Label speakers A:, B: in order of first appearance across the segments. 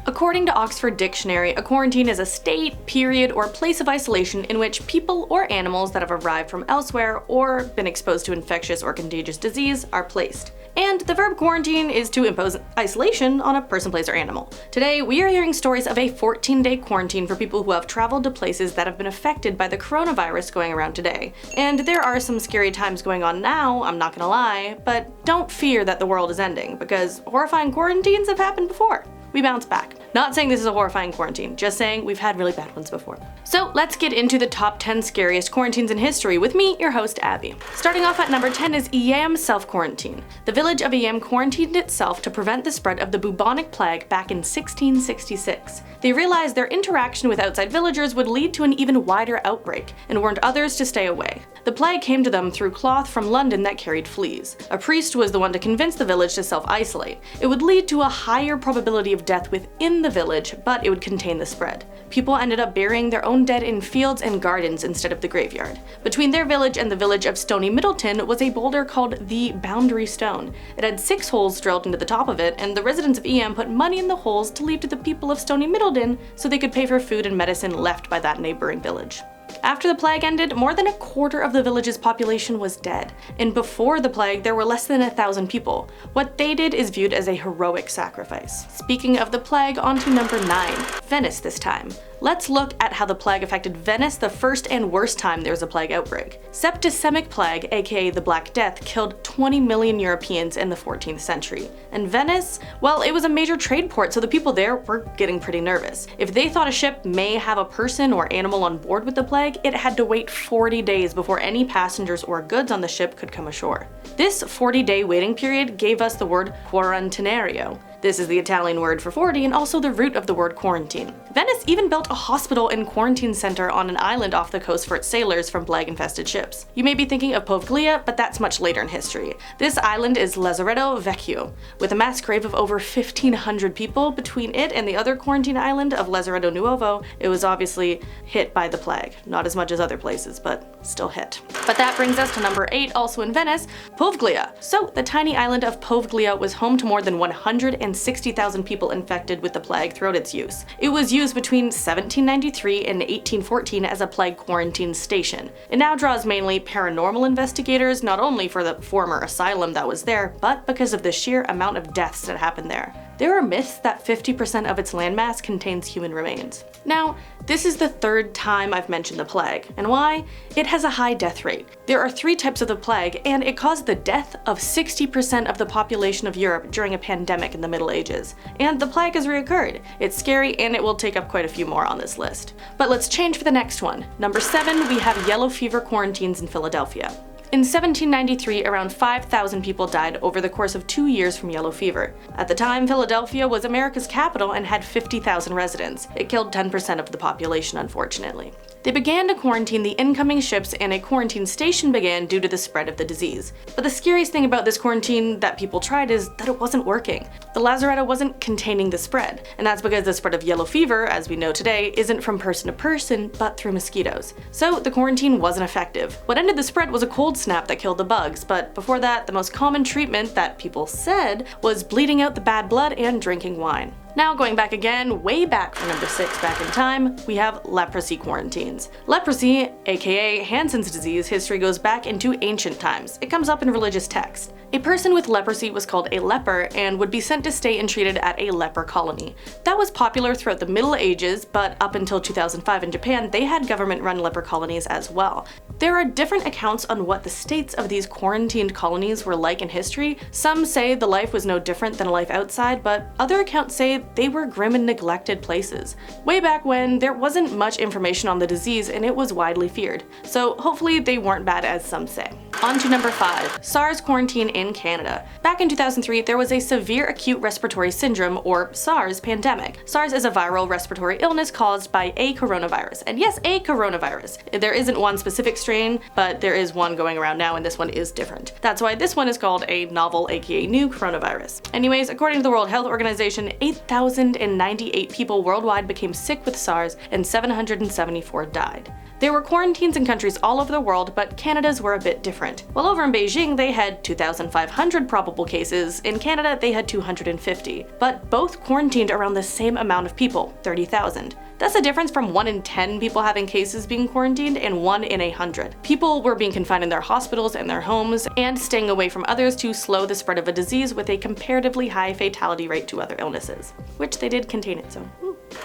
A: According to Oxford Dictionary, a quarantine is a state, period, or place of isolation in which people or animals that have arrived from elsewhere or been exposed to infectious or contagious disease are placed. And the verb quarantine is to impose isolation on a person, place, or animal. Today, we are hearing stories of a 14-day quarantine for people who have traveled to places that have been affected by the coronavirus going around today. And there are some scary times going on now, I'm not gonna lie, but don't fear that the world is ending, because horrifying quarantines have happened before. We bounce back. Not saying this is a horrifying quarantine, just saying we've had really bad ones before. So let's get into the top 10 scariest quarantines in history with me, your host, Abby. Starting off at number 10 is EYAM self-quarantine. The village of EYAM quarantined itself to prevent the spread of the bubonic plague back in 1666. They realized their interaction with outside villagers would lead to an even wider outbreak, and warned others to stay away. The plague came to them through cloth from London that carried fleas. A priest was the one to convince the village to self-isolate. It would lead to a higher probability of death within the village, but it would contain the spread. People ended up burying their own dead in fields and gardens instead of the graveyard. Between their village and the village of Stony Middleton was a boulder called the Boundary Stone. It had 6 holes drilled into the top of it, and the residents of EYAM put money in the holes to leave to the people of Stony Middleton so they could pay for food and medicine left by that neighboring village. After the plague ended, more than a quarter of the village's population was dead, and before the plague there were less than 1,000 people. What they did is viewed as a heroic sacrifice. Speaking of the plague, on to number 9, Venice this time. Let's look at how the plague affected Venice the first and worst time there was a plague outbreak. Septicemic plague, aka the Black Death, killed 20 million Europeans in the 14th century. And Venice, well, it was a major trade port, so the people there were getting pretty nervous. If they thought a ship may have a person or animal on board with the plague, it had to wait 40 days before any passengers or goods on the ship could come ashore. This 40-day waiting period gave us the word quarantinario. This is the Italian word for 40 and also the root of the word quarantine. Venice even built a hospital and quarantine center on an island off the coast for its sailors from plague-infested ships. You may be thinking of POVEGLIA, but that's much later in history. This island is Lazaretto Vecchio, with a mass grave of over 1,500 people. Between it and the other quarantine island of Lazaretto Nuovo, it was obviously hit by the plague. Not as much as other places, but still hit. But that brings us to number 8, also in Venice, POVEGLIA. So the tiny island of POVEGLIA was home to more than 160,000 people infected with the plague throughout its use. It was used between 1793 and 1814 as a plague quarantine station. It now draws mainly paranormal investigators, not only for the former asylum that was there, but because of the sheer amount of deaths that happened there. There are myths that 50% of its landmass contains human remains. Now, this is the 3rd time I've mentioned the plague, and why? It has a high death rate. There are 3 types of the plague, and it caused the death of 60% of the population of Europe during a pandemic in the Middle Ages. And the plague has reoccurred. It's scary, and it will take up quite a few more on this list. But let's change for the next one. Number 7, we have yellow fever quarantines in Philadelphia. In 1793, around 5,000 people died over the course of 2 years from yellow fever. At the time, Philadelphia was America's capital and had 50,000 residents. It killed 10% of the population, unfortunately. They began to quarantine the incoming ships, and a quarantine station began due to the spread of the disease. But the scariest thing about this quarantine that people tried is that it wasn't working. The lazaretto wasn't containing the spread, and that's because the spread of yellow fever, as we know today, isn't from person to person, but through mosquitoes. So the quarantine wasn't effective. What ended the spread was a cold snap that killed the bugs, but before that, the most common treatment that people said was bleeding out the bad blood and drinking wine. Now going back again, way back for number 6 back in time, we have leprosy quarantines. Leprosy, aka Hansen's disease, history goes back into ancient times. It comes up in religious texts. A person with leprosy was called a leper and would be sent to stay and treated at a leper colony. That was popular throughout the Middle Ages, but up until 2005 in Japan, they had government-run leper colonies as well. There are different accounts on what the states of these quarantined colonies were like in history. Some say the life was no different than a life outside, but other accounts say they were grim and neglected places. Way back when, there wasn't much information on the disease and it was widely feared. So hopefully they weren't bad as some say. On to number 5, SARS quarantine in Canada. Back in 2003, there was a severe acute respiratory syndrome, or SARS, pandemic. SARS is a viral respiratory illness caused by a coronavirus. And yes, a coronavirus. There isn't one specific strain, but there is one going around now, and this one is different. That's why this one is called a novel, aka new coronavirus. Anyways, according to the World Health Organization, 8,098 people worldwide became sick with SARS, and 774 died. There were quarantines in countries all over the world, but Canada's were a bit different. While over in Beijing they had 2,500 probable cases, in Canada they had 250. But both quarantined around the same amount of people, 30,000. That's a difference from 1 in 10 people having cases being quarantined and 1 in 100. People were being confined in their hospitals and their homes and staying away from others to slow the spread of a disease with a comparatively high fatality rate to other illnesses, which they did contain it, so.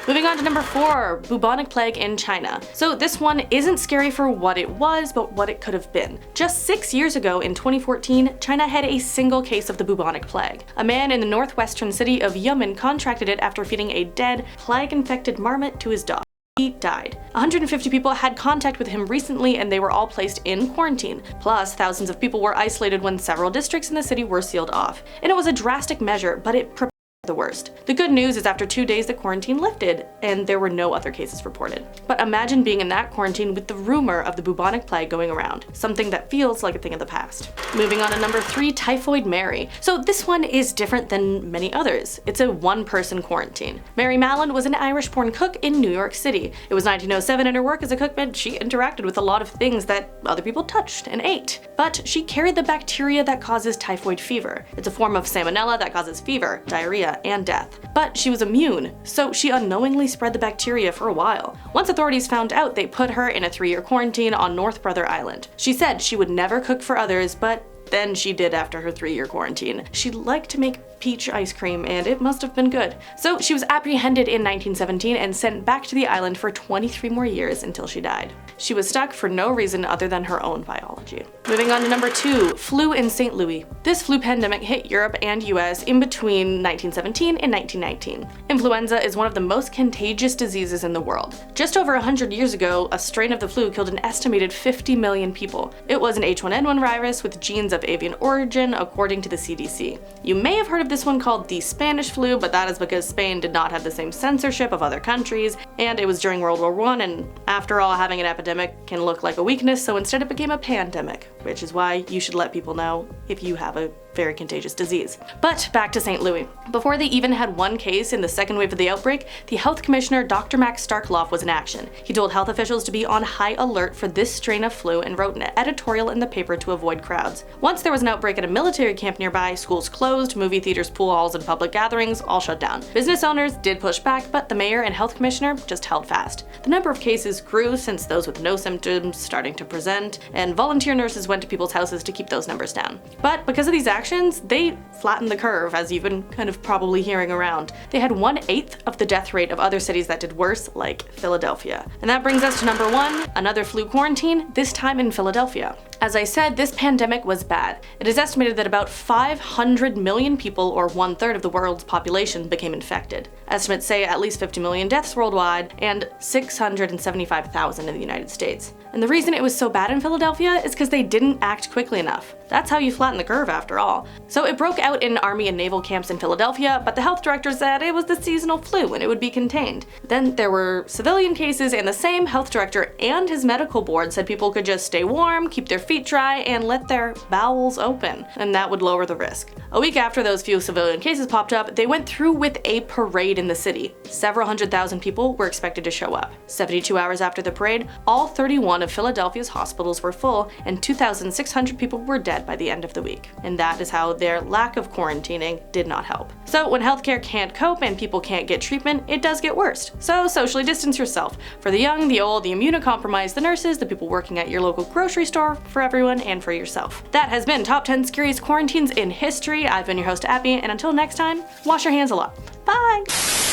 A: Moving on to number 4, bubonic plague in China. So this one isn't scary for what it was, but what it could have been. Just 6 years ago, in 2014, China had a single case of the bubonic plague. A man in the northwestern city of EYAM contracted it after feeding a dead, plague-infected marmot to his dog. He died. 150 people had contact with him recently and they were all placed in quarantine. Plus, thousands of people were isolated when several districts in the city were sealed off. And it was a drastic measure, but it prepared the worst. The good news is after 2 days the quarantine lifted and there were no other cases reported. But imagine being in that quarantine with the rumor of the bubonic plague going around, something that feels like a thing of the past. Moving on to number 3, Typhoid Mary. So this one is different than many others. It's a one-person quarantine. Mary Mallon was an Irish-born cook in New York City. It was 1907 and her work as a cook meant she interacted with a lot of things that other people touched and ate. But she carried the bacteria that causes typhoid fever. It's a form of salmonella that causes fever, diarrhea, and death. But she was immune, so she unknowingly spread the bacteria for a while. Once authorities found out, they put her in a 3-year quarantine on North Brother Island. She said she would never cook for others, but then she did after her 3-year quarantine. She liked to make peach ice cream and it must have been good. So she was apprehended in 1917 and sent back to the island for 23 more years until she died. She was stuck for no reason other than her own biology. Moving on to number 2, flu in St. Louis. This flu pandemic hit Europe and US in between 1917 and 1919. Influenza is one of the most contagious diseases in the world. Just over 100 years ago, a strain of the flu killed an estimated 50 million people. It was an H1N1 virus with genes of avian origin, according to the CDC. You may have heard of this one called the Spanish flu, but that is because Spain did not have the same censorship of other countries, and it was during World War I, and after all, having an epidemic can look like a weakness, so instead it became a pandemic, which is why you should let people know if you have a very contagious disease. But back to St. Louis. Before they even had one case in the second wave of the outbreak, the health commissioner Dr. Max Starkloff was in action. He told health officials to be on high alert for this strain of flu and wrote an editorial in the paper to avoid crowds. Once there was an outbreak at a military camp nearby, schools closed, movie theaters, pool halls, and public gatherings all shut down. Business owners did push back, but the mayor and health commissioner just held fast. The number of cases grew since those with no symptoms starting to present, and volunteer nurses went to people's houses to keep those numbers down. But because of these actions, they flattened the curve, as you've been kind of probably hearing around. They had 1/8 of the death rate of other cities that did worse, like Philadelphia. And that brings us to number 1, another flu quarantine, this time in Philadelphia. As I said, this pandemic was bad. It is estimated that about 500 million people, or 1/3 of the world's population, became infected. Estimates say at least 50 million deaths worldwide, and 675,000 in the United States. And the reason it was so bad in Philadelphia is because they didn't act quickly enough. That's how you flatten the curve after all. So it broke out in Army and Naval camps in Philadelphia, but the health director said it was the seasonal flu and it would be contained. Then there were civilian cases, and the same health director and his medical board said people could just stay warm, keep their feet dry, and let their bowels open, and that would lower the risk. A week after those few civilian cases popped up, they went through with a parade in the city. Several 100,000 people were expected to show up. 72 hours after the parade, all 31 of Philadelphia's hospitals were full, and 2,600 people were dead by the end of the week. And that is how their lack of quarantining did not help. So when healthcare can't cope and people can't get treatment, it does get worse. So socially distance yourself. For the young, the old, the immunocompromised, the nurses, the people working at your local grocery store, for everyone and for yourself. That has been Top 10 Scariest Quarantines in History. I've been your host, Abby, and until next time, wash your hands a lot. Bye!